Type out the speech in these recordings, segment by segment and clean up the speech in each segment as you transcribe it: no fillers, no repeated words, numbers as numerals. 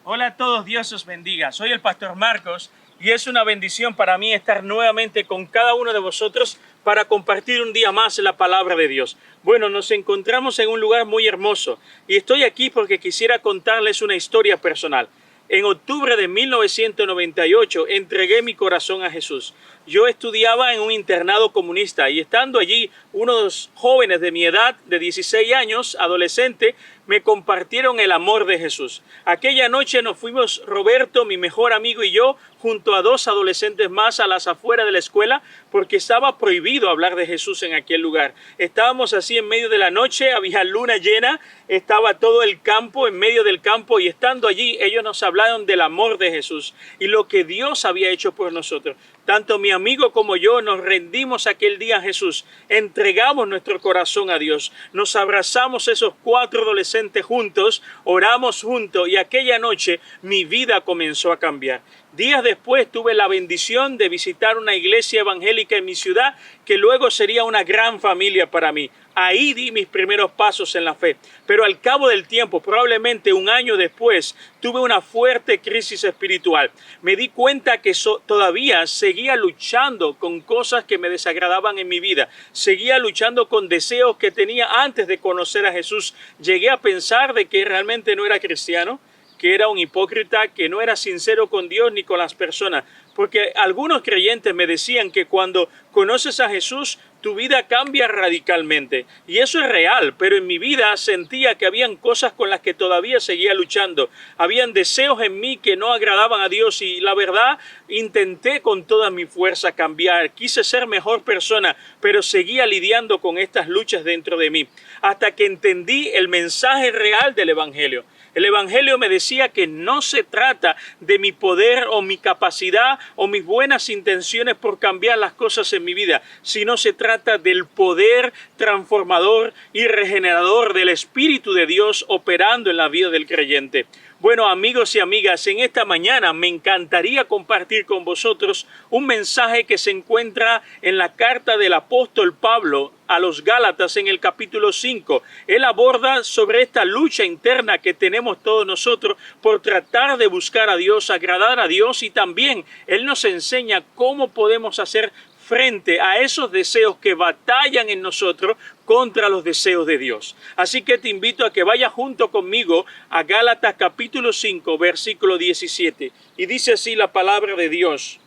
Hola a todos, Dios os bendiga. Soy el pastor Marcos y es una bendición para mí estar nuevamente con cada uno de vosotros para compartir un día más la palabra de Dios. Bueno, nos encontramos en un lugar muy hermoso y estoy aquí porque quisiera contarles una historia personal. En octubre de 1998 entregué mi corazón a Jesús. Yo estudiaba en un internado comunista y estando allí, unos jóvenes de mi edad, de 16 años, adolescente, me compartieron el amor de Jesús. Aquella noche nos fuimos Roberto, mi mejor amigo, y yo, junto a dos adolescentes más a las afueras de la escuela, porque estaba prohibido hablar de Jesús en aquel lugar. Estábamos así en medio de la noche, había luna llena, estaba todo el campo, en medio del campo, y estando allí, ellos nos hablaron del amor de Jesús y lo que Dios había hecho por nosotros. Tanto mi amigo como yo nos rendimos aquel día a Jesús, entregamos nuestro corazón a Dios, nos abrazamos esos 4 adolescentes juntos, oramos juntos y aquella noche mi vida comenzó a cambiar. Días después tuve la bendición de visitar una iglesia evangélica en mi ciudad que luego sería una gran familia para mí. Ahí di mis primeros pasos en la fe. Pero al cabo del tiempo, probablemente un año después, tuve una fuerte crisis espiritual. Me di cuenta que todavía seguía luchando con cosas que me desagradaban en mi vida. Seguía luchando con deseos que tenía antes de conocer a Jesús. Llegué a pensar de que realmente no era cristiano, que era un hipócrita, que no era sincero con Dios ni con las personas. Porque algunos creyentes me decían que cuando conoces a Jesús, tu vida cambia radicalmente. Y eso es real, pero en mi vida sentía que habían cosas con las que todavía seguía luchando. Habían deseos en mí que no agradaban a Dios y la verdad intenté con toda mi fuerza cambiar. Quise ser mejor persona, pero seguía lidiando con estas luchas dentro de mí. Hasta que entendí el mensaje real del Evangelio. El Evangelio me decía que no se trata de mi poder o mi capacidad o mis buenas intenciones por cambiar las cosas en mi vida, sino se trata del poder transformador y regenerador del Espíritu de Dios operando en la vida del creyente. Bueno, amigos y amigas, en esta mañana me encantaría compartir con vosotros un mensaje que se encuentra en la carta del apóstol Pablo a los Gálatas en el capítulo 5. Él aborda sobre esta lucha interna que tenemos todos nosotros por tratar de buscar a Dios, agradar a Dios, y también Él nos enseña cómo podemos hacer frente a esos deseos que batallan en nosotros contra los deseos de Dios. Así que te invito a que vayas junto conmigo a Gálatas capítulo 5, versículo 17. Y dice así la palabra de Dios: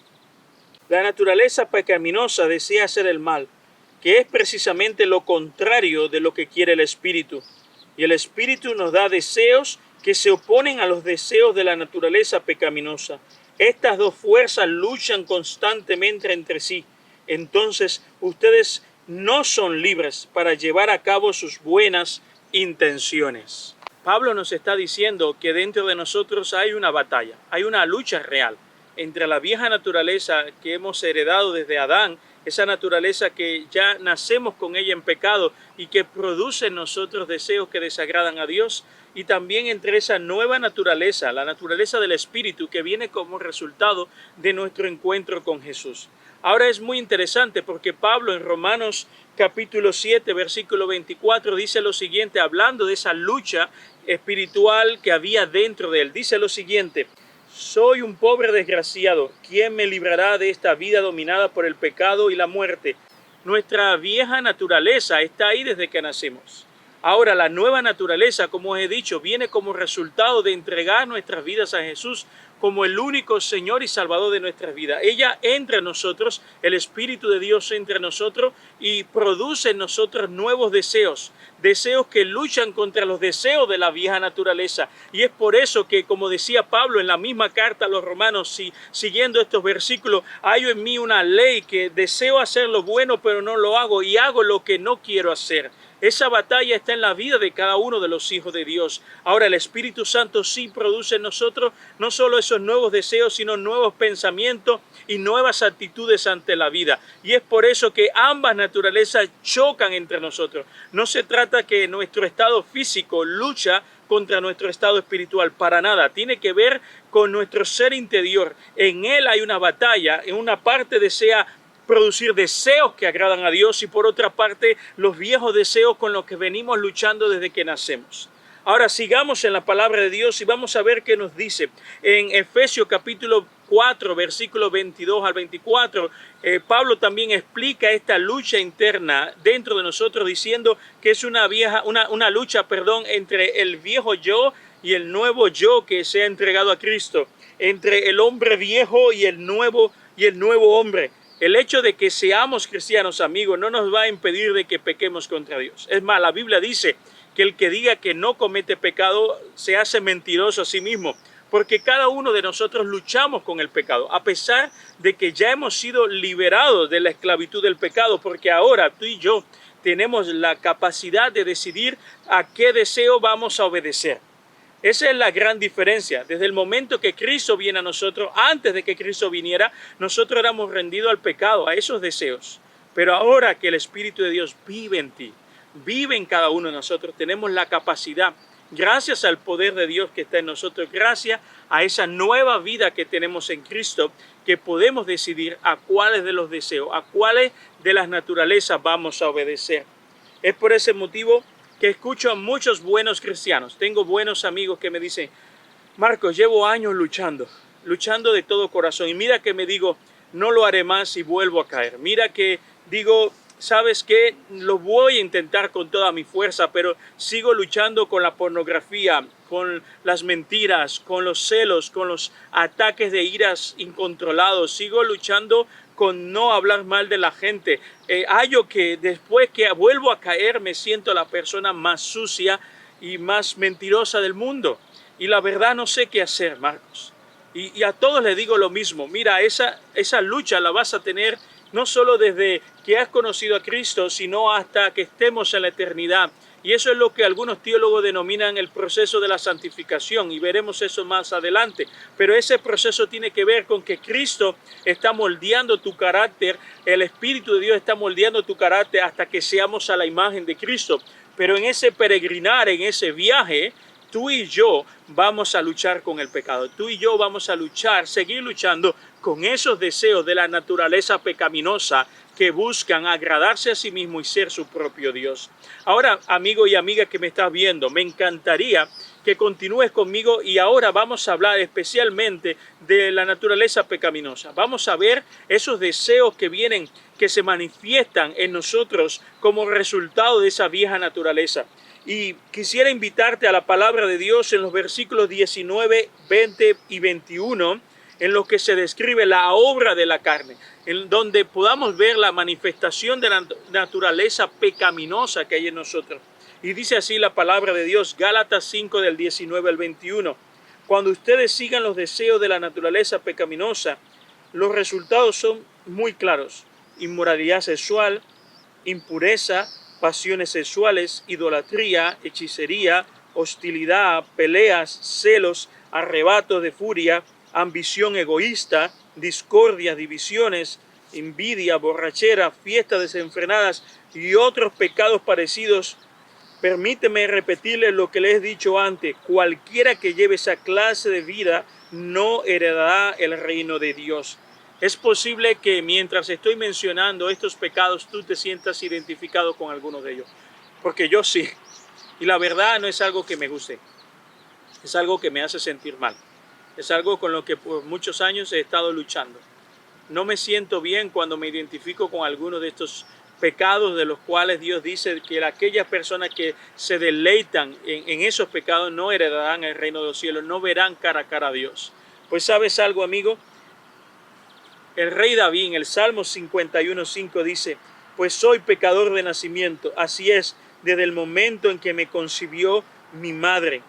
la naturaleza pecaminosa desea hacer el mal, que es precisamente lo contrario de lo que quiere el Espíritu. Y el Espíritu nos da deseos que se oponen a los deseos de la naturaleza pecaminosa. Estas dos fuerzas luchan constantemente entre sí. Entonces ustedes no son libres para llevar a cabo sus buenas intenciones. Pablo nos está diciendo que dentro de nosotros hay una batalla, hay una lucha real entre la vieja naturaleza que hemos heredado desde Adán, esa naturaleza que ya nacemos con ella en pecado y que produce en nosotros deseos que desagradan a Dios, y también entre esa nueva naturaleza, la naturaleza del Espíritu, que viene como resultado de nuestro encuentro con Jesús. Ahora es muy interesante porque Pablo en Romanos capítulo 7, versículo 24 dice lo siguiente, hablando de esa lucha espiritual que había dentro de él. Dice lo siguiente: soy un pobre desgraciado, ¿quién me librará de esta vida dominada por el pecado y la muerte? Nuestra vieja naturaleza está ahí desde que nacemos. Ahora la nueva naturaleza, como os he dicho, viene como resultado de entregar nuestras vidas a Jesús como el único Señor y Salvador de nuestras vidas. Ella entra en nosotros, el Espíritu de Dios entra en nosotros y produce en nosotros nuevos deseos, deseos que luchan contra los deseos de la vieja naturaleza. Y es por eso que, como decía Pablo en la misma carta a los romanos, siguiendo estos versículos, hay en mí una ley que deseo hacer lo bueno, pero no lo hago, y hago lo que no quiero hacer. Esa batalla está en la vida de cada uno de los hijos de Dios. Ahora el Espíritu Santo sí produce en nosotros no solo esos nuevos deseos, sino nuevos pensamientos y nuevas actitudes ante la vida. Y es por eso que ambas naturalezas chocan entre nosotros. No se trata que nuestro estado físico lucha contra nuestro estado espiritual, para nada. Tiene que ver con nuestro ser interior. En él hay una batalla, en una parte desea producir deseos que agradan a Dios y por otra parte los viejos deseos con los que venimos luchando desde que nacemos. Ahora sigamos en la palabra de Dios y vamos a ver qué nos dice. En Efesios capítulo 4, versículos 22 al 24, Pablo también explica esta lucha interna dentro de nosotros diciendo que es una lucha, entre el viejo yo y el nuevo yo que se ha entregado a Cristo, entre el hombre viejo y el nuevo hombre. El hecho de que seamos cristianos, amigos, no nos va a impedir de que pequemos contra Dios. Es más, la Biblia dice que el que diga que no comete pecado se hace mentiroso a sí mismo, porque cada uno de nosotros luchamos con el pecado, a pesar de que ya hemos sido liberados de la esclavitud del pecado, porque ahora tú y yo tenemos la capacidad de decidir a qué deseo vamos a obedecer. Esa es la gran diferencia. Desde el momento que Cristo viene a nosotros, antes de que Cristo viniera, nosotros éramos rendidos al pecado, a esos deseos. Pero ahora que el Espíritu de Dios vive en ti, vive en cada uno de nosotros, tenemos la capacidad, gracias al poder de Dios que está en nosotros, gracias a esa nueva vida que tenemos en Cristo, que podemos decidir a cuáles de los deseos, a cuáles de las naturalezas vamos a obedecer. Es por ese motivo que escucho a muchos buenos cristianos. Tengo buenos amigos que me dicen: Marcos, llevo años luchando de todo corazón. Y mira que me digo, no lo haré más y vuelvo a caer. Mira que digo, ¿sabes qué? Lo voy a intentar con toda mi fuerza, pero sigo luchando con la pornografía, con las mentiras, con los celos, con los ataques de iras incontrolados. Sigo luchando con no hablar mal de la gente. Hallo que después que vuelvo a caer me siento la persona más sucia y más mentirosa del mundo. Y la verdad no sé qué hacer, Marcos. Y a todos les digo lo mismo. Mira, esa lucha la vas a tener no solo desde que has conocido a Cristo, sino hasta que estemos en la eternidad. Y eso es lo que algunos teólogos denominan el proceso de la santificación, y veremos eso más adelante. Pero ese proceso tiene que ver con que Cristo está moldeando tu carácter, el Espíritu de Dios está moldeando tu carácter hasta que seamos a la imagen de Cristo. Pero en ese peregrinar, en ese viaje, tú y yo vamos a luchar con el pecado. Tú y yo vamos a luchar, seguir luchando con esos deseos de la naturaleza pecaminosa que buscan agradarse a sí mismo y ser su propio Dios. Ahora, amigo y amiga que me estás viendo, me encantaría que continúes conmigo y ahora vamos a hablar especialmente de la naturaleza pecaminosa. Vamos a ver esos deseos que vienen, que se manifiestan en nosotros como resultado de esa vieja naturaleza. Y quisiera invitarte a la palabra de Dios en los versículos 19, 20 y 21, en los que se describe la obra de la carne, en donde podamos ver la manifestación de la naturaleza pecaminosa que hay en nosotros. Y dice así la palabra de Dios, Gálatas 5 del 19 al 21. Cuando ustedes sigan los deseos de la naturaleza pecaminosa, los resultados son muy claros: inmoralidad sexual, impureza, pasiones sexuales, idolatría, hechicería, hostilidad, peleas, celos, arrebatos de furia, ambición egoísta, discordia, divisiones, envidia, borrachera, fiestas desenfrenadas y otros pecados parecidos. Permíteme repetirles lo que les he dicho antes: cualquiera que lleve esa clase de vida no heredará el reino de Dios. Es posible que mientras estoy mencionando estos pecados tú te sientas identificado con alguno de ellos, porque yo sí, y la verdad no es algo que me guste, es algo que me hace sentir mal, es algo con lo que por muchos años he estado luchando. No me siento bien cuando me identifico con algunos de estos pecados de los cuales Dios dice que aquellas personas que se deleitan en esos pecados no heredarán el reino de los cielos, no verán cara a cara a Dios. Pues ¿sabes algo, amigo? El rey David en el Salmo 51:5 dice: pues soy pecador de nacimiento, así es, desde el momento en que me concibió mi madre.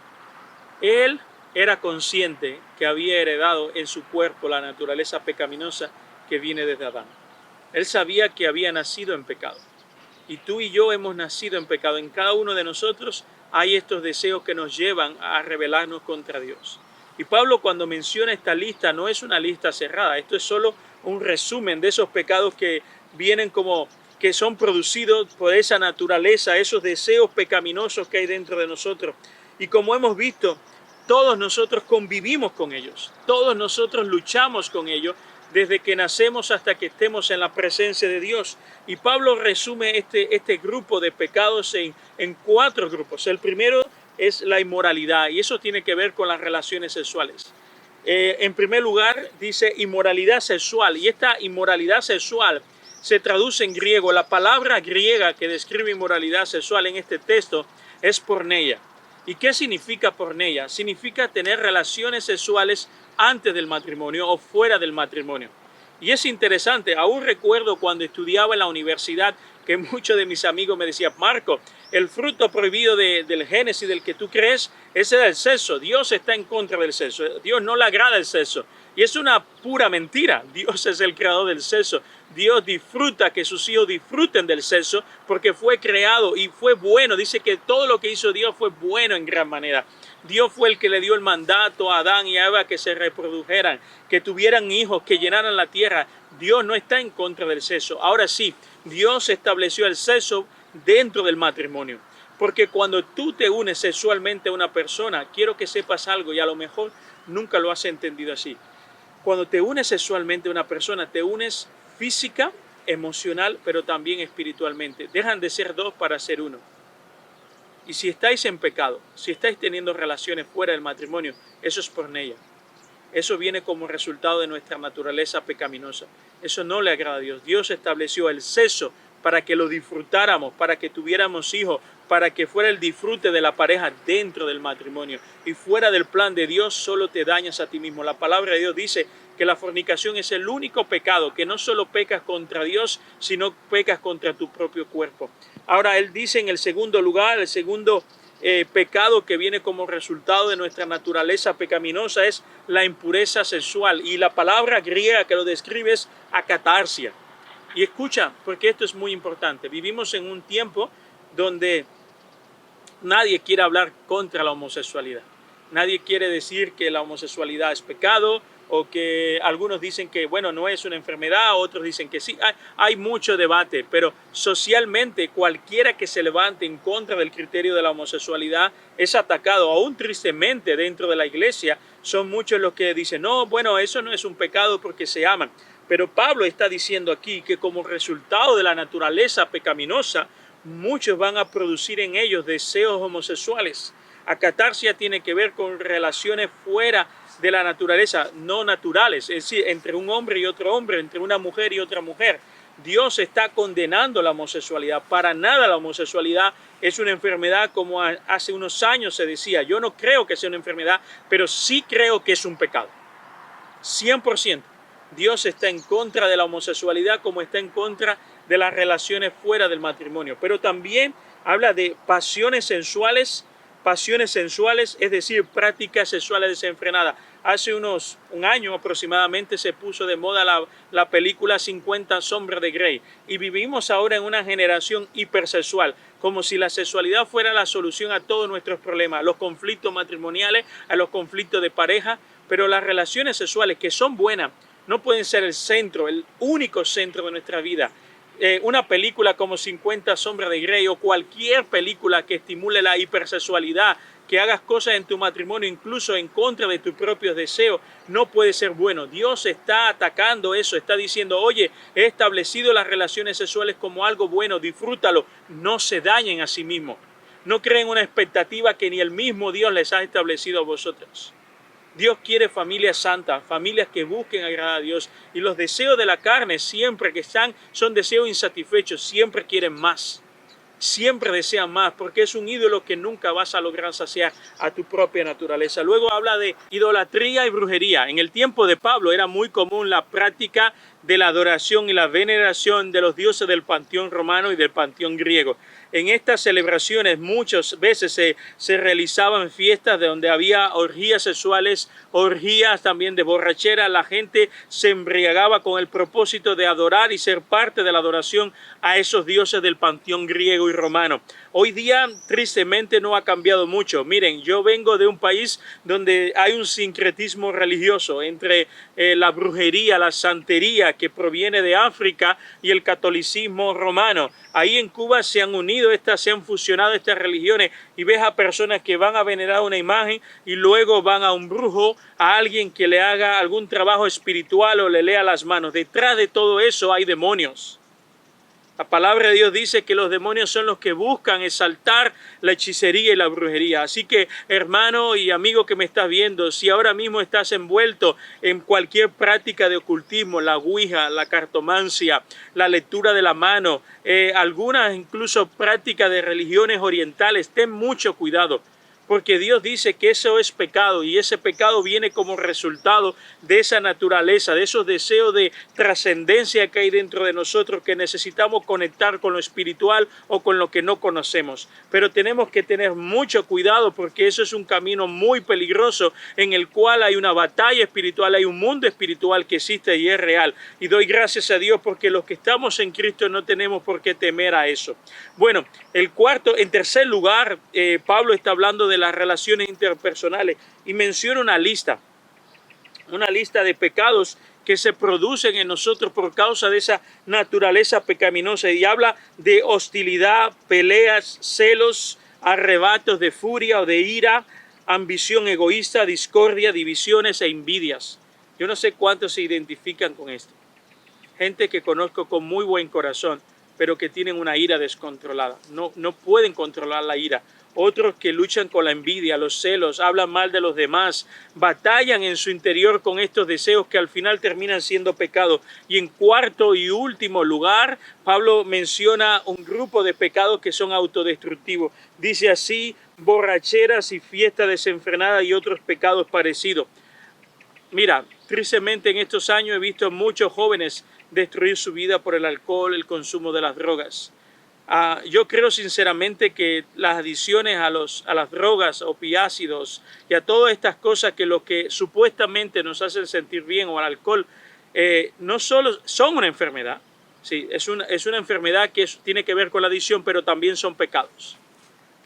Él era consciente que había heredado en su cuerpo la naturaleza pecaminosa que viene desde Adán. Él sabía que había nacido en pecado. Y tú y yo hemos nacido en pecado. En cada uno de nosotros hay estos deseos que nos llevan a rebelarnos contra Dios. Y Pablo, cuando menciona esta lista, no es una lista cerrada. Esto es solo un resumen de esos pecados que vienen que son producidos por esa naturaleza, esos deseos pecaminosos que hay dentro de nosotros. Y como hemos visto, todos nosotros convivimos con ellos. Todos nosotros luchamos con ellos desde que nacemos hasta que estemos en la presencia de Dios. Y Pablo resume este grupo de pecados en 4 grupos. El primero es la inmoralidad, y eso tiene que ver con las relaciones sexuales. En primer lugar, dice inmoralidad sexual, y esta inmoralidad sexual se traduce en griego. La palabra griega que describe inmoralidad sexual en este texto es porneia. ¿Y qué significa porneia? Significa tener relaciones sexuales antes del matrimonio o fuera del matrimonio. Y es interesante, aún recuerdo cuando estudiaba en la universidad que muchos de mis amigos me decían: Marco, el fruto prohibido del Génesis del que tú crees, ese era el sexo. Dios está en contra del sexo. Dios no le agrada el sexo. Y es una pura mentira. Dios es el creador del sexo. Dios disfruta que sus hijos disfruten del sexo porque fue creado y fue bueno. Dice que todo lo que hizo Dios fue bueno en gran manera. Dios fue el que le dio el mandato a Adán y a Eva que se reprodujeran, que tuvieran hijos, que llenaran la tierra. Dios no está en contra del sexo. Ahora sí, Dios estableció el sexo dentro del matrimonio. Porque cuando tú te unes sexualmente a una persona, quiero que sepas algo, y a lo mejor nunca lo has entendido así. Cuando te unes sexualmente a una persona, te unes física, emocional, pero también espiritualmente. Dejan de ser dos para ser uno. Y si estáis en pecado, si estáis teniendo relaciones fuera del matrimonio, eso es porneia. Eso viene como resultado de nuestra naturaleza pecaminosa. Eso no le agrada a Dios. Dios estableció el sexo para que lo disfrutáramos, para que tuviéramos hijos, para que fuera el disfrute de la pareja dentro del matrimonio. Y fuera del plan de Dios solo te dañas a ti mismo. La palabra de Dios dice que la fornicación es el único pecado, que no solo pecas contra Dios, sino pecas contra tu propio cuerpo. Ahora él dice en el segundo lugar, el segundo pecado que viene como resultado de nuestra naturaleza pecaminosa es la impureza sexual. Y la palabra griega que lo describe es acatarsia. Y escucha, porque esto es muy importante. Vivimos en un tiempo donde nadie quiere hablar contra la homosexualidad. Nadie quiere decir que la homosexualidad es pecado, o que algunos dicen que, bueno, no es una enfermedad, otros dicen que sí. Hay mucho debate, pero socialmente cualquiera que se levante en contra del criterio de la homosexualidad es atacado. Aún tristemente dentro de la iglesia son muchos los que dicen: no, bueno, eso no es un pecado porque se aman. Pero Pablo está diciendo aquí que como resultado de la naturaleza pecaminosa, muchos van a producir en ellos deseos homosexuales. Acatarsia tiene que ver con relaciones fuera de la naturaleza, no naturales, es decir, entre un hombre y otro hombre, entre una mujer y otra mujer. Dios está condenando la homosexualidad. Para nada la homosexualidad es una enfermedad como hace unos años se decía. Yo no creo que sea una enfermedad, pero sí creo que es un pecado. 100%. Dios está en contra de la homosexualidad como está en contra de las relaciones fuera del matrimonio. Pero también habla de pasiones sensuales, es decir, prácticas sexuales desenfrenadas. Hace un año aproximadamente se puso de moda la película 50 sombras de Grey, y vivimos ahora en una generación hipersexual, como si la sexualidad fuera la solución a todos nuestros problemas, a los conflictos matrimoniales, a los conflictos de pareja. Pero las relaciones sexuales, que son buenas, no pueden ser el centro, el único centro de nuestra vida. Una película como 50 sombras de Grey o cualquier película que estimule la hipersexualidad, que hagas cosas en tu matrimonio incluso en contra de tus propios deseos, no puede ser bueno. Dios está atacando eso, está diciendo: oye, he establecido las relaciones sexuales como algo bueno, disfrútalo, no se dañen a sí mismos. No creen una expectativa que ni el mismo Dios les ha establecido a vosotros. Dios quiere familias santas, familias que busquen agradar a Dios, y los deseos de la carne siempre que son deseos insatisfechos, siempre quieren más, siempre desean más, porque es un ídolo que nunca vas a lograr saciar a tu propia naturaleza. Luego habla de idolatría y brujería. En el tiempo de Pablo era muy común la práctica de la adoración y la veneración de los dioses del panteón romano y del panteón griego. En estas celebraciones muchas veces se realizaban fiestas de donde había orgías sexuales, orgías también de borrachera. La gente se embriagaba con el propósito de adorar y ser parte de la adoración a esos dioses del panteón griego y romano. Hoy día tristemente no ha cambiado mucho. Miren, yo vengo de un país donde hay un sincretismo religioso entre la brujería, la santería que proviene de África y el catolicismo romano. Ahí en Cuba se han unido se han fusionado estas religiones, y ves a personas que van a venerar una imagen y luego van a un brujo, a alguien que le haga algún trabajo espiritual o le lea las manos. Detrás de todo eso hay demonios. La palabra de Dios dice que los demonios son los que buscan exaltar la hechicería y la brujería. Así que, hermano y amigo que me estás viendo, si ahora mismo estás envuelto en cualquier práctica de ocultismo, la ouija, la cartomancia, la lectura de la mano, algunas incluso prácticas de religiones orientales, ten mucho cuidado. Porque Dios dice que eso es pecado y ese pecado viene como resultado de esa naturaleza, de esos deseos de trascendencia que hay dentro de nosotros, que necesitamos conectar con lo espiritual o con lo que no conocemos. Pero tenemos que tener mucho cuidado porque eso es un camino muy peligroso en el cual hay una batalla espiritual, hay un mundo espiritual que existe y es real. Y doy gracias a Dios porque los que estamos en Cristo no tenemos por qué temer a eso. Bueno, en tercer lugar, Pablo está hablando de las relaciones interpersonales y menciona una lista de pecados que se producen en nosotros por causa de esa naturaleza pecaminosa y habla de hostilidad, peleas, celos, arrebatos de furia o de ira, ambición egoísta, discordia, divisiones e envidias. Yo no sé cuántos se identifican con esto. Gente que conozco con muy buen corazón, pero que tienen una ira descontrolada. No pueden controlar la ira. Otros que luchan con la envidia, los celos, hablan mal de los demás, batallan en su interior con estos deseos que al final terminan siendo pecados. Y en cuarto y último lugar, Pablo menciona un grupo de pecados que son autodestructivos. Dice así, borracheras y fiesta desenfrenada y otros pecados parecidos. Mira, tristemente en estos años he visto a muchos jóvenes destruir su vida por el alcohol, el consumo de las drogas. Yo creo sinceramente que las adicciones a las drogas, opiácidos y a todas estas cosas que lo que supuestamente nos hacen sentir bien o al alcohol, no solo son una enfermedad, sí, es una enfermedad que tiene que ver con la adicción, pero también son pecados.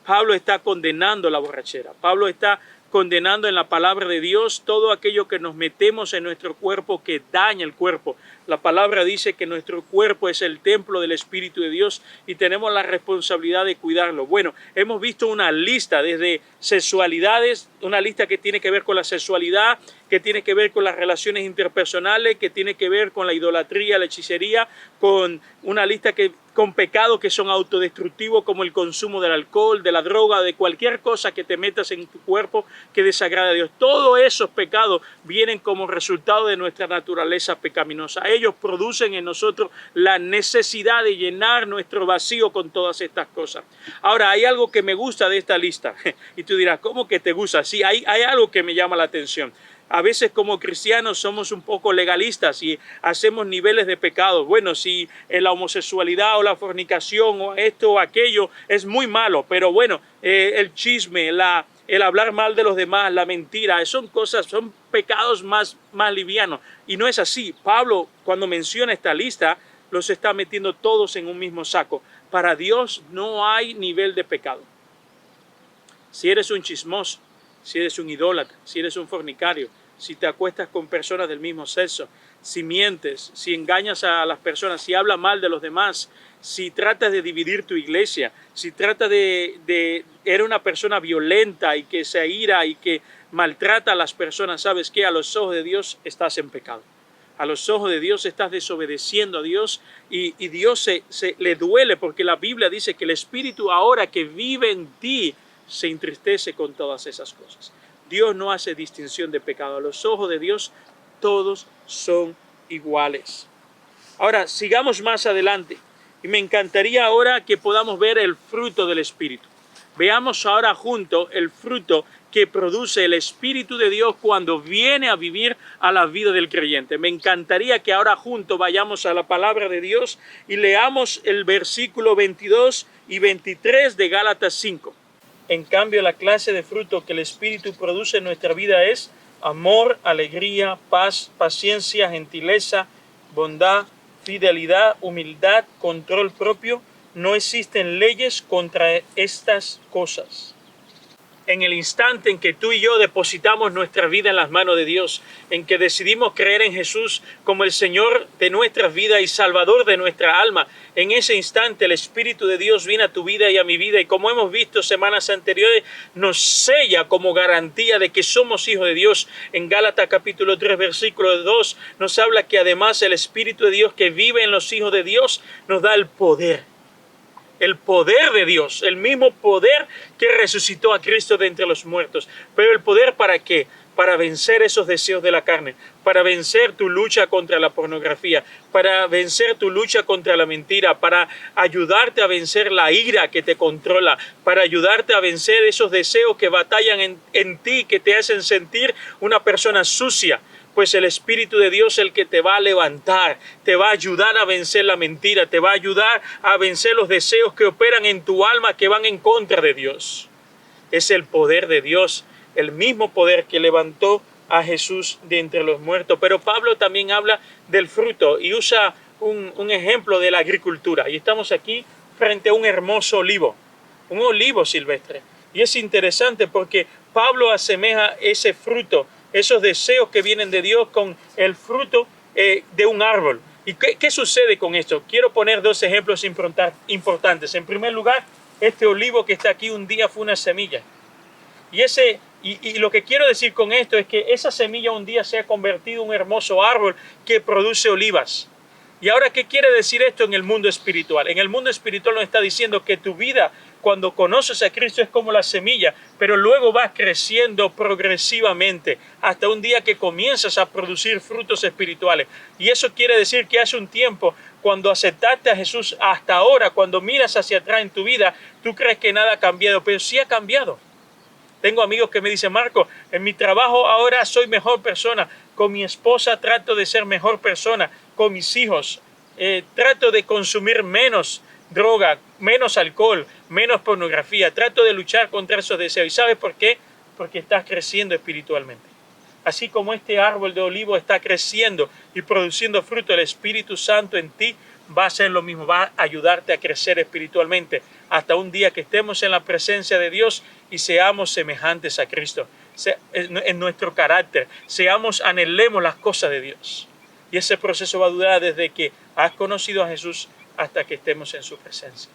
Pablo está condenando la borrachera. Pablo está condenando en la palabra de Dios todo aquello que nos metemos en nuestro cuerpo que daña el cuerpo. La palabra dice que nuestro cuerpo es el templo del Espíritu de Dios y tenemos la responsabilidad de cuidarlo. Bueno, hemos visto una lista desde sexualidades, una lista que tiene que ver con la sexualidad, que tiene que ver con las relaciones interpersonales, que tiene que ver con la idolatría, la hechicería, con una lista con pecados que son autodestructivos como el consumo del alcohol, de la droga, de cualquier cosa que te metas en tu cuerpo que desagrada a Dios. Todos esos pecados vienen como resultado de nuestra naturaleza pecaminosa. Ellos producen en nosotros la necesidad de llenar nuestro vacío con todas estas cosas. Ahora, hay algo que me gusta de esta lista. Y tú dirás, ¿cómo que te gusta? Sí, hay algo que me llama la atención. A veces como cristianos somos un poco legalistas y hacemos niveles de pecados. Bueno, si la homosexualidad o la fornicación o esto o aquello es muy malo, pero bueno, el chisme, el hablar mal de los demás, la mentira, son pecados más livianos. Y no es así. Pablo, cuando menciona esta lista, los está metiendo todos en un mismo saco. Para Dios no hay nivel de pecado. Si eres un chismoso, si eres un idólatra, si eres un fornicario, si te acuestas con personas del mismo sexo, si mientes, si engañas a las personas, si hablas mal de los demás, si tratas de dividir tu iglesia, si tratas eres una persona violenta y que se aira y que maltrata a las personas, ¿sabes qué? A los ojos de Dios estás en pecado. A los ojos de Dios estás desobedeciendo a Dios y Dios le duele porque la Biblia dice que el Espíritu ahora que vive en ti se entristece con todas esas cosas. Dios no hace distinción de pecado. A los ojos de Dios todos son iguales. Ahora, sigamos más adelante. Y me encantaría ahora que podamos ver el fruto del Espíritu. Veamos ahora junto el fruto que produce el Espíritu de Dios cuando viene a vivir a la vida del creyente. Me encantaría que ahora juntos vayamos a la palabra de Dios y leamos el versículo 22 y 23 de Gálatas 5. En cambio, la clase de fruto que el Espíritu produce en nuestra vida es amor, alegría, paz, paciencia, gentileza, bondad, fidelidad, humildad, control propio. No existen leyes contra estas cosas. en el instante en que tú y yo depositamos nuestra vida en las manos de Dios, en que decidimos creer en Jesús como el Señor de nuestras vidas y Salvador de nuestra alma, en ese instante el Espíritu de Dios viene a tu vida y a mi vida, y como hemos visto semanas anteriores, nos sella como garantía de que somos hijos de Dios. En Gálatas capítulo 3 versículo 2 nos habla que además el Espíritu de Dios que vive en los hijos de Dios nos da el poder de Dios, el mismo poder que resucitó a Cristo de entre los muertos. Pero el poder, ¿para qué? Para vencer esos deseos de la carne, para vencer tu lucha contra la pornografía, para vencer tu lucha contra la mentira, para ayudarte a vencer la ira que te controla, para ayudarte a vencer esos deseos que batallan en ti, que te hacen sentir una persona sucia. Pues el Espíritu de Dios es el que te va a levantar, te va a ayudar a vencer la mentira, te va a ayudar a vencer los deseos que operan en tu alma que van en contra de Dios. Es el poder de Dios, el mismo poder que levantó a Jesús de entre los muertos. Pero Pablo también habla del fruto y usa un ejemplo de la agricultura. Y estamos aquí frente a un hermoso olivo, un olivo silvestre. Y es interesante porque Pablo asemeja ese fruto, esos deseos que vienen de Dios, con el fruto de un árbol. ¿Y qué sucede con esto? Quiero poner dos ejemplos importantes. En primer lugar, este olivo que está aquí un día fue una semilla. Y lo que quiero decir con esto es que esa semilla un día se ha convertido en un hermoso árbol que produce olivas. Y ahora, ¿qué quiere decir esto en el mundo espiritual? En el mundo espiritual nos está diciendo que tu vida, cuando conoces a Cristo, es como la semilla, pero luego vas creciendo progresivamente hasta un día que comienzas a producir frutos espirituales. Y eso quiere decir que hace un tiempo, cuando aceptaste a Jesús, hasta ahora, cuando miras hacia atrás en tu vida, tú crees que nada ha cambiado, pero sí ha cambiado. Tengo amigos que me dicen: Marco, en mi trabajo ahora soy mejor persona, con mi esposa trato de ser mejor persona, con mis hijos trato de consumir menos droga, menos alcohol, menos pornografía, trato de luchar contra esos deseos. ¿Y sabes por qué? Porque estás creciendo espiritualmente. Así como este árbol de olivo está creciendo y produciendo fruto, el Espíritu Santo en ti va a hacer lo mismo, va a ayudarte a crecer espiritualmente hasta un día que estemos en la presencia de Dios y seamos semejantes a Cristo en nuestro carácter, anhelemos las cosas de Dios. Y ese proceso va a durar desde que has conocido a Jesús hasta que estemos en su presencia.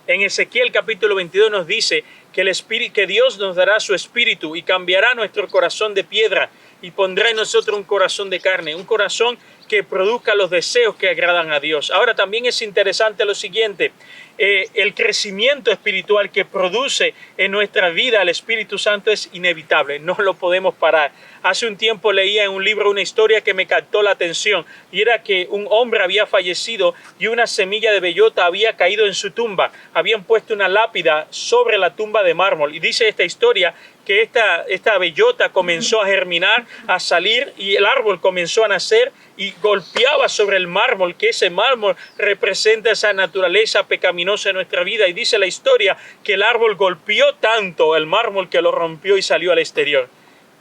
En Ezequiel capítulo 22 nos dice que Dios nos dará su espíritu y cambiará nuestro corazón de piedra y pondrá en nosotros un corazón de carne, un corazón que produzca los deseos que agradan a Dios. Ahora también es interesante lo siguiente: el crecimiento espiritual que produce en nuestra vida el Espíritu Santo es inevitable, no lo podemos parar. Hace un tiempo leía en un libro una historia que me captó la atención, y era que un hombre había fallecido y una semilla de bellota había caído en su tumba. Habían puesto una lápida sobre la tumba de mármol, y dice esta historia que esta bellota comenzó a germinar, a salir, y el árbol comenzó a nacer y golpeaba sobre el mármol, que ese mármol representa esa naturaleza pecaminosa de nuestra vida. Y dice la historia que el árbol golpeó tanto el mármol que lo rompió y salió al exterior.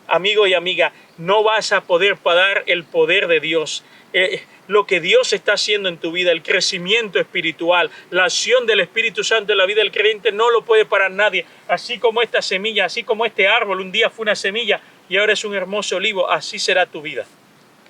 Amigo y amiga, no vas a poder parar el poder de Dios. Lo que Dios está haciendo en tu vida, el crecimiento espiritual, la acción del Espíritu Santo en la vida del creyente, no lo puede parar nadie. Así como esta semilla, así como este árbol un día fue una semilla y ahora es un hermoso olivo, así será tu vida.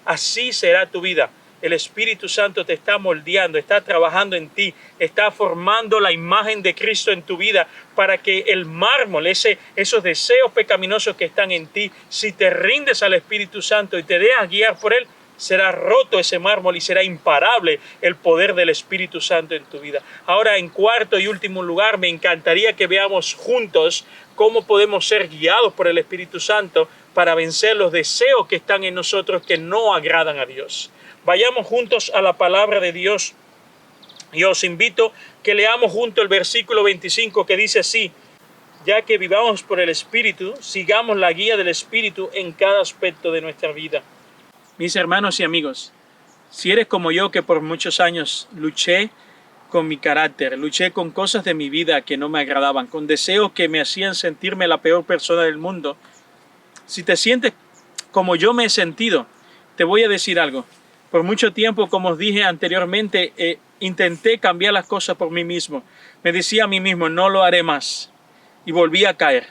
Así será tu vida. El Espíritu Santo te está moldeando, está trabajando en ti, está formando la imagen de Cristo en tu vida para que el mármol, esos deseos pecaminosos que están en ti, si te rindes al Espíritu Santo y te dejas guiar por Él, será roto ese mármol y será imparable el poder del Espíritu Santo en tu vida. Ahora, en cuarto y último lugar, me encantaría que veamos juntos cómo podemos ser guiados por el Espíritu Santo para vencer los deseos que están en nosotros que no agradan a Dios. Vayamos juntos a la palabra de Dios. Yo os invito que leamos junto el versículo 25 que dice así: ya que vivamos por el Espíritu, sigamos la guía del Espíritu en cada aspecto de nuestra vida. Mis hermanos y amigos, si eres como yo, que por muchos años luché con mi carácter, luché con cosas de mi vida que no me agradaban, con deseos que me hacían sentirme la peor persona del mundo, si te sientes como yo me he sentido, te voy a decir algo. Por mucho tiempo, como os dije anteriormente, intenté cambiar las cosas por mí mismo. Me decía a mí mismo: no lo haré más. Y volví a caer.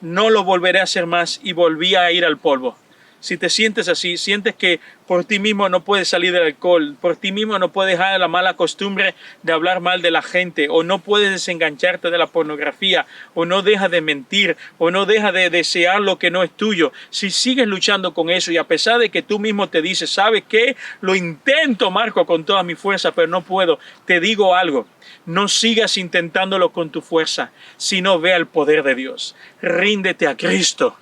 no lo volveré a hacer más y volví a ir al polvo. Si te sientes así, sientes que por ti mismo no puedes salir del alcohol, por ti mismo no puedes dejar la mala costumbre de hablar mal de la gente, o no puedes desengancharte de la pornografía, o no dejas de mentir, o no dejas de desear lo que no es tuyo. Si sigues luchando con eso y a pesar de que tú mismo te dices, ¿sabes qué? Lo intento, Marco, con toda mi fuerza, pero no puedo. Te digo algo, no sigas intentándolo con tu fuerza, sino ve al poder de Dios. Ríndete a Cristo.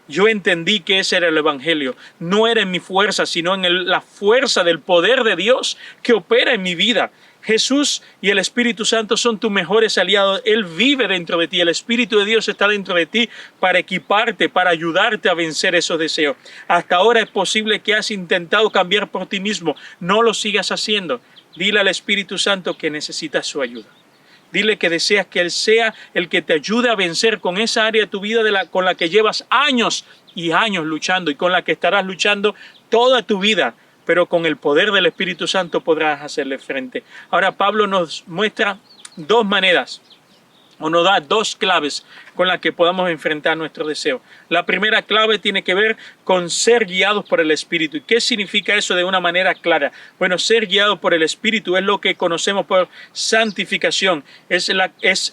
Yo entendí que ese era el Evangelio. No era en mi fuerza, sino en la fuerza del poder de Dios que opera en mi vida. Jesús y el Espíritu Santo son tus mejores aliados. Él vive dentro de ti. El Espíritu de Dios está dentro de ti para equiparte, para ayudarte a vencer esos deseos. Hasta ahora es posible que has intentado cambiar por ti mismo. No lo sigas haciendo. Dile al Espíritu Santo que necesitas su ayuda. Dile que deseas que Él sea el que te ayude a vencer con esa área de tu vida con la que llevas años y años luchando y con la que estarás luchando toda tu vida, pero con el poder del Espíritu Santo podrás hacerle frente. Ahora Pablo nos muestra dos maneras, o nos da dos claves con las que podamos enfrentar nuestro deseo. La primera clave tiene que ver con ser guiados por el Espíritu. ¿Y qué significa eso de una manera clara? Bueno, ser guiado por el Espíritu es lo que conocemos por santificación. Es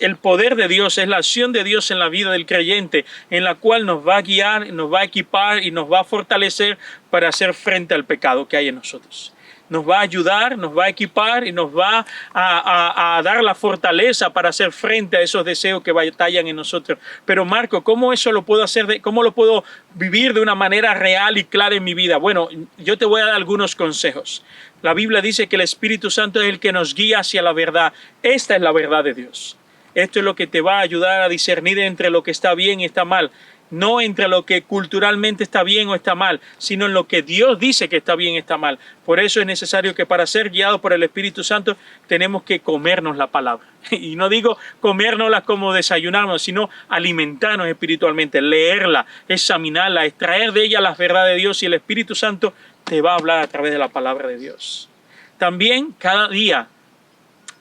el poder de Dios, es la acción de Dios en la vida del creyente, en la cual nos va a guiar, nos va a equipar y nos va a fortalecer para hacer frente al pecado que hay en nosotros. Nos va a ayudar, nos va a equipar y nos va a dar la fortaleza para hacer frente a esos deseos que batallan en nosotros. Pero Marco, ¿cómo eso lo puedo hacer? ¿Cómo lo puedo vivir de una manera real y clara en mi vida? Bueno, yo te voy a dar algunos consejos. La Biblia dice que el Espíritu Santo es el que nos guía hacia la verdad. Esta es la verdad de Dios. Esto es lo que te va a ayudar a discernir entre lo que está bien y está mal. No entre lo que culturalmente está bien o está mal, sino en lo que Dios dice que está bien y está mal. Por eso es necesario que para ser guiados por el Espíritu Santo tenemos que comernos la palabra. Y no digo comérnosla como desayunarnos, sino alimentarnos espiritualmente, leerla, examinarla, extraer de ella las verdades de Dios y el Espíritu Santo te va a hablar a través de la palabra de Dios. También cada día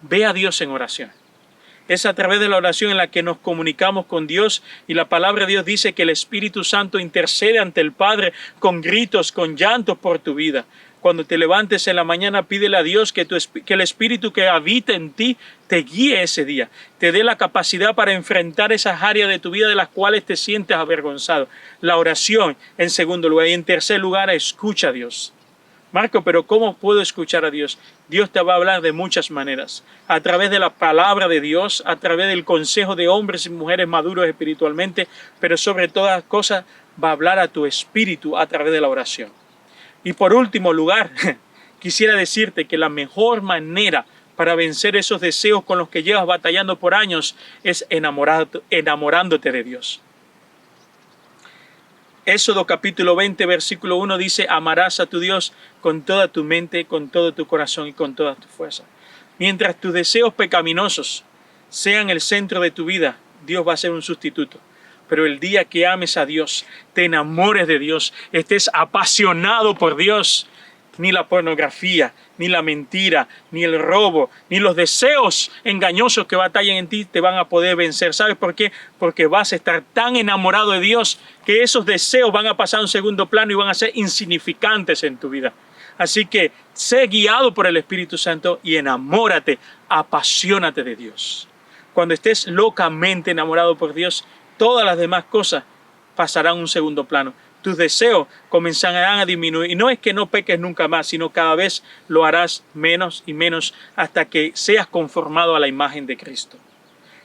ve a Dios en oración. Es a través de la oración en la que nos comunicamos con Dios y la palabra de Dios dice que el Espíritu Santo intercede ante el Padre con gritos, con llantos por tu vida. Cuando te levantes en la mañana, pídele a Dios que el Espíritu que habita en ti te guíe ese día, te dé la capacidad para enfrentar esas áreas de tu vida de las cuales te sientes avergonzado. La oración en segundo lugar y en tercer lugar, escucha a Dios. Marco, pero ¿cómo puedo escuchar a Dios? Dios te va a hablar de muchas maneras. A través de la palabra de Dios, a través del consejo de hombres y mujeres maduros espiritualmente, pero sobre todas las cosas va a hablar a tu espíritu a través de la oración. Y por último lugar, quisiera decirte que la mejor manera para vencer esos deseos con los que llevas batallando por años es enamorándote de Dios. Éxodo capítulo 20, versículo 1 dice, amarás a tu Dios con toda tu mente, con todo tu corazón y con toda tu fuerza. Mientras tus deseos pecaminosos sean el centro de tu vida, Dios va a ser un sustituto. Pero el día que ames a Dios, te enamores de Dios, estés apasionado por Dios, ni la pornografía, ni la mentira, ni el robo, ni los deseos engañosos que batallan en ti te van a poder vencer. ¿Sabes por qué? Porque vas a estar tan enamorado de Dios que esos deseos van a pasar a un segundo plano y van a ser insignificantes en tu vida. Así que sé guiado por el Espíritu Santo y enamórate, apasionate de Dios. Cuando estés locamente enamorado por Dios, todas las demás cosas pasarán a un segundo plano. Tus deseos comenzarán a disminuir. Y no es que no peques nunca más, sino cada vez lo harás menos y menos hasta que seas conformado a la imagen de Cristo.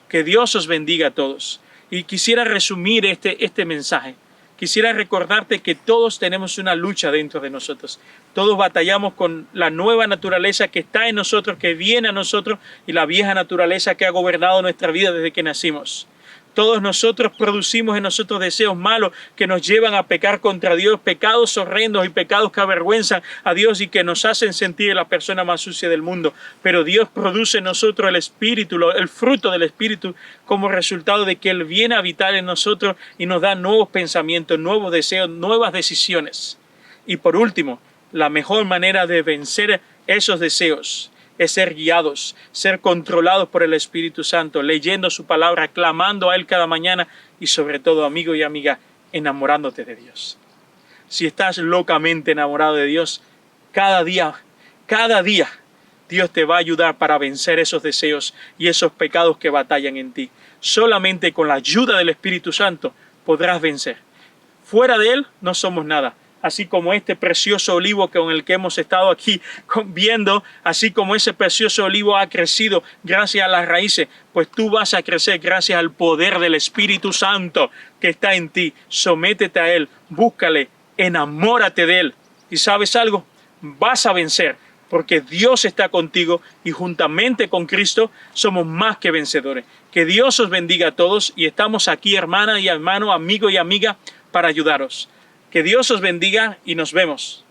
Que Dios os bendiga a todos. Y quisiera resumir este mensaje. Quisiera recordarte que todos tenemos una lucha dentro de nosotros. Todos batallamos con la nueva naturaleza que está en nosotros, que viene a nosotros, y la vieja naturaleza que ha gobernado nuestra vida desde que nacimos. Todos nosotros producimos en nosotros deseos malos que nos llevan a pecar contra Dios, pecados horrendos y pecados que avergüenzan a Dios y que nos hacen sentir la persona más sucia del mundo. Pero Dios produce en nosotros el Espíritu, el fruto del Espíritu, como resultado de que Él viene a habitar en nosotros y nos da nuevos pensamientos, nuevos deseos, nuevas decisiones. Y por último, la mejor manera de vencer esos deseos es ser guiados, ser controlados por el Espíritu Santo, leyendo su palabra, clamando a Él cada mañana y sobre todo, amigo y amiga, enamorándote de Dios. Si estás locamente enamorado de Dios, cada día, Dios te va a ayudar para vencer esos deseos y esos pecados que batallan en ti. Solamente con la ayuda del Espíritu Santo podrás vencer. Fuera de Él no somos nada. Así como este precioso olivo con el que hemos estado aquí viendo, así como ese precioso olivo ha crecido gracias a las raíces, pues tú vas a crecer gracias al poder del Espíritu Santo que está en ti. Sométete a Él, búscale, enamórate de Él. ¿Y sabes algo? Vas a vencer, porque Dios está contigo y juntamente con Cristo somos más que vencedores. Que Dios os bendiga a todos y estamos aquí, hermana y hermano, amigo y amiga, para ayudaros. Que Dios os bendiga y nos vemos.